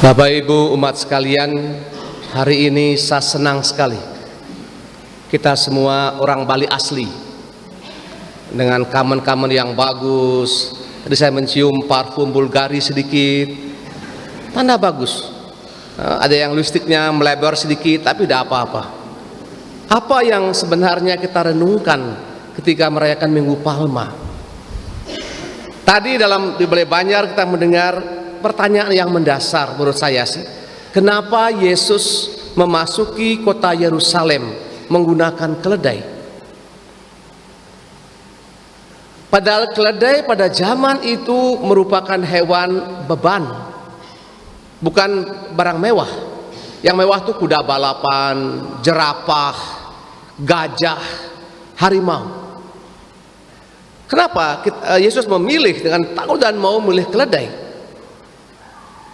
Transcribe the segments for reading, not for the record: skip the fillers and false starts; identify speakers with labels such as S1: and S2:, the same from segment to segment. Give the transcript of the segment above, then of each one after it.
S1: Bapak Ibu umat sekalian, hari ini saya senang sekali. Kita semua orang Bali asli dengan kamen-kamen yang bagus. Tadi saya mencium parfum Bulgari sedikit, tanda bagus. Ada yang lipstiknya melebar sedikit, tapi tidak apa-apa. Apa yang sebenarnya kita renungkan ketika merayakan Minggu Palma? Tadi di Balai Banjar kita mendengar pertanyaan yang mendasar menurut saya sih. Kenapa Yesus memasuki kota Yerusalem menggunakan keledai? Padahal keledai pada zaman itu merupakan hewan beban, bukan barang mewah. Yang mewah itu kuda balapan, jerapah, gajah, harimau. Kenapa Yesus memilih dengan takut dan mau memilih keledai?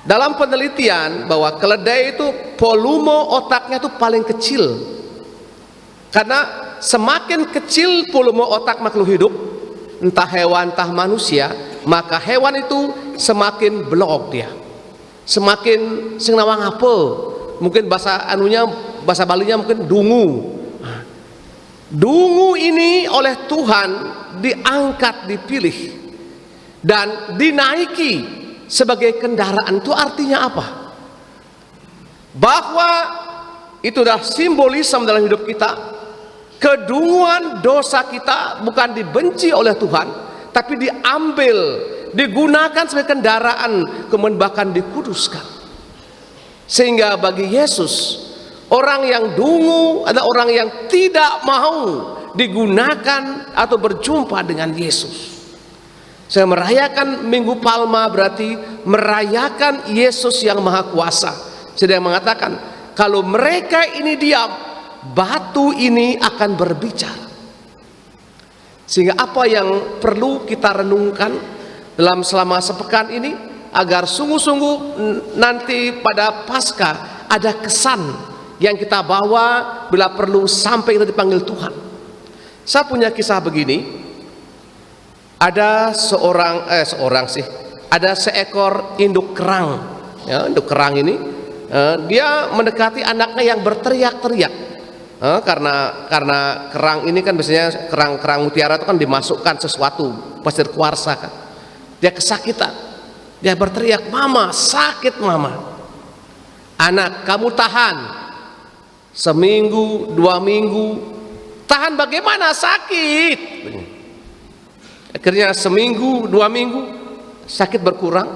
S1: Dalam penelitian bahwa keledai itu volume otaknya itu paling kecil. Karena semakin kecil volume otak makhluk hidup, entah hewan entah manusia, maka hewan itu semakin belok dia. Semakin sing nawang apa? Mungkin bahasa Balinya mungkin dungu. Dungu ini oleh Tuhan diangkat, dipilih dan dinaiki sebagai kendaraan. Itu artinya apa? Bahwa itu adalah simbolisme dalam hidup kita. Kedunguan dosa kita bukan dibenci oleh Tuhan, tapi diambil, digunakan sebagai kendaraan, kemudian bahkan dikuduskan. Sehingga bagi Yesus, orang yang dungu adalah orang yang tidak mau digunakan atau berjumpa dengan Yesus. Saya merayakan Minggu Palma berarti merayakan Yesus yang Maha Kuasa. Saya mengatakan kalau mereka ini diam, batu ini akan berbicara. Sehingga apa yang perlu kita renungkan selama sepekan ini, agar sungguh-sungguh nanti pada Paskah ada kesan yang kita bawa bila perlu sampai kita dipanggil Tuhan. Saya punya kisah begini. Ada ada seekor induk kerang. Ya, induk kerang ini dia mendekati anaknya yang berteriak-teriak. Karena kerang ini kan biasanya kerang mutiara itu kan dimasukkan sesuatu pasir kuarsa kan. Dia kesakitan. Dia berteriak, "Mama, sakit mama." "Anak, kamu tahan. Seminggu, 2 minggu." "Tahan bagaimana? Sakit." Akhirnya seminggu, 2 minggu sakit berkurang,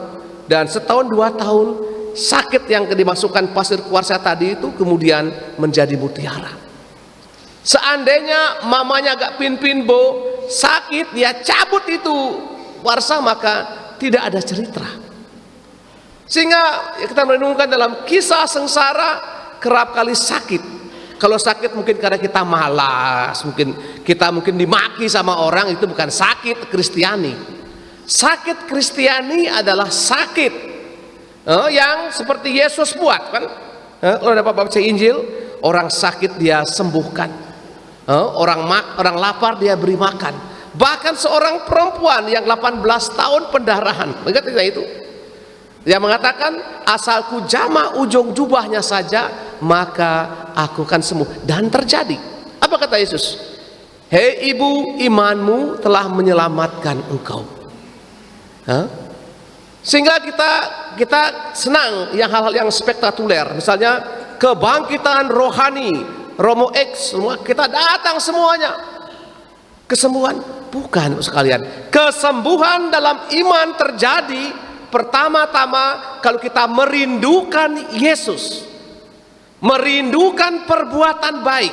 S1: dan setahun 2 tahun sakit yang dimasukkan pasir kuarsa tadi itu kemudian menjadi mutiara. Seandainya mamanya agak pin-bo sakit, dia cabut itu kuarsa, maka tidak ada cerita. Sehingga kita merenungkan dalam kisah sengsara kerap kali sakit. Kalau sakit mungkin karena kita malas, kita dimaki sama orang, itu bukan sakit Kristiani. Sakit Kristiani adalah sakit yang seperti Yesus buat kan. Kalau dapat baca Injil, orang sakit dia sembuhkan, orang lapar dia beri makan. Bahkan seorang perempuan yang 18 tahun pendarahan, ingat tidak itu? Dia mengatakan, "Asalku jama ujung jubahnya saja, maka aku akan sembuh." Dan terjadi. Apa kata Yesus? "Hei ibu, imanmu telah menyelamatkan engkau." Sehingga kita senang yang hal-hal yang spektakuler. Misalnya kebangkitan rohani, Romo X, semua kita datang semuanya. Kesembuhan bukan sekalian. Kesembuhan dalam iman terjadi pertama-tama kalau kita merindukan Yesus, merindukan perbuatan baik,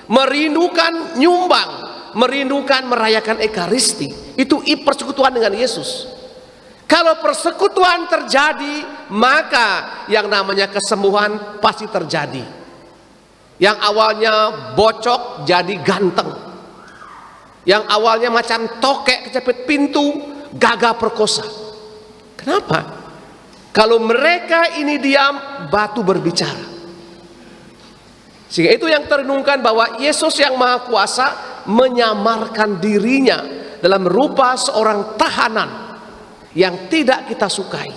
S1: merindukan nyumbang, merindukan merayakan Ekaristi. Itu persekutuan dengan Yesus. Kalau persekutuan terjadi, maka yang namanya kesembuhan pasti terjadi. Yang awalnya bocok jadi ganteng, yang awalnya macam tokek kecepit pintu gagah perkosa. Kenapa? Kalau mereka ini diam, batu berbicara. Sehingga itu yang terenungkan bahwa Yesus yang Maha Kuasa menyamarkan dirinya dalam rupa seorang tahanan yang tidak kita sukai.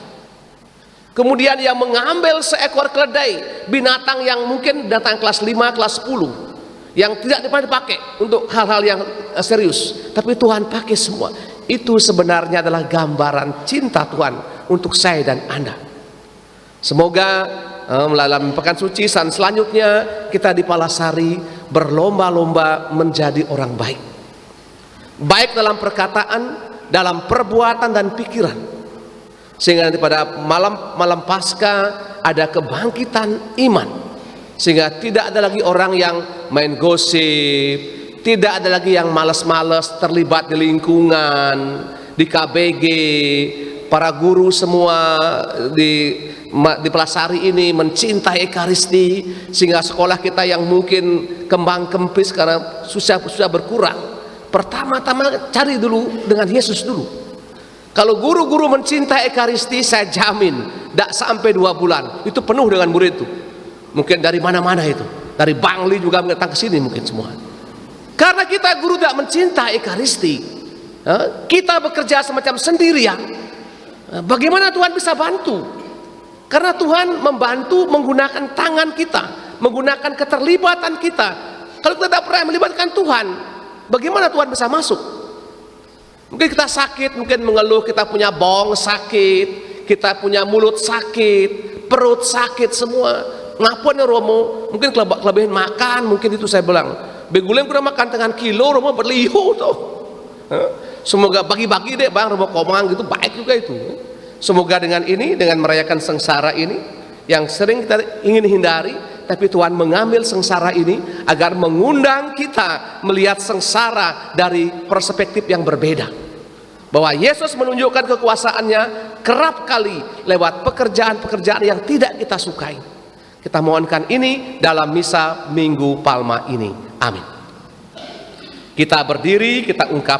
S1: Kemudian yang mengambil seekor keledai, binatang yang mungkin datang kelas 5, kelas 10, yang tidak pernah dipakai untuk hal-hal yang serius, tapi Tuhan pakai semua. Itu sebenarnya adalah gambaran cinta Tuhan untuk saya dan Anda. Semoga melalui pekan suci dan selanjutnya kita di Palasari berlomba-lomba menjadi orang baik, baik dalam perkataan, dalam perbuatan dan pikiran, sehingga nanti pada malam Paskah ada kebangkitan iman, sehingga tidak ada lagi orang yang main gosip, tidak ada lagi yang malas-malas terlibat di lingkungan, di KBG. Para guru semua di Palasari ini mencintai Ekaristi, sehingga sekolah kita yang mungkin kembang kempis karena susah berkurang. Pertama-tama cari dulu dengan Yesus dulu. Kalau guru-guru mencintai Ekaristi, saya jamin tidak sampai 2 bulan itu penuh dengan murid itu. Mungkin dari mana-mana itu, dari Bangli juga datang ke sini mungkin semua. Karena kita guru tidak mencintai Ekaristi, kita bekerja semacam sendirian. Bagaimana Tuhan bisa bantu? Karena Tuhan membantu menggunakan tangan kita, menggunakan keterlibatan kita. Kalau kita tidak pernah melibatkan Tuhan, bagaimana Tuhan bisa masuk? Mungkin kita sakit, mungkin mengeluh, kita punya bong sakit, kita punya mulut sakit, perut sakit semua. Ngapun ya Romo? Mungkin kelebihan makan, mungkin itu saya bilang. Begulem kurang makan dengan kilo, Romo berliu tuh. Semoga bagi-bagi deh Bang, Romo Komang gitu, baik juga itu. Semoga dengan ini, dengan merayakan sengsara ini yang sering kita ingin hindari, tapi Tuhan mengambil sengsara ini agar mengundang kita melihat sengsara dari perspektif yang berbeda. Bahwa Yesus menunjukkan kekuasaannya kerap kali lewat pekerjaan-pekerjaan yang tidak kita sukai. Kita mohonkan ini dalam misa Minggu Palma ini. Amin. Kita berdiri, kita ungkap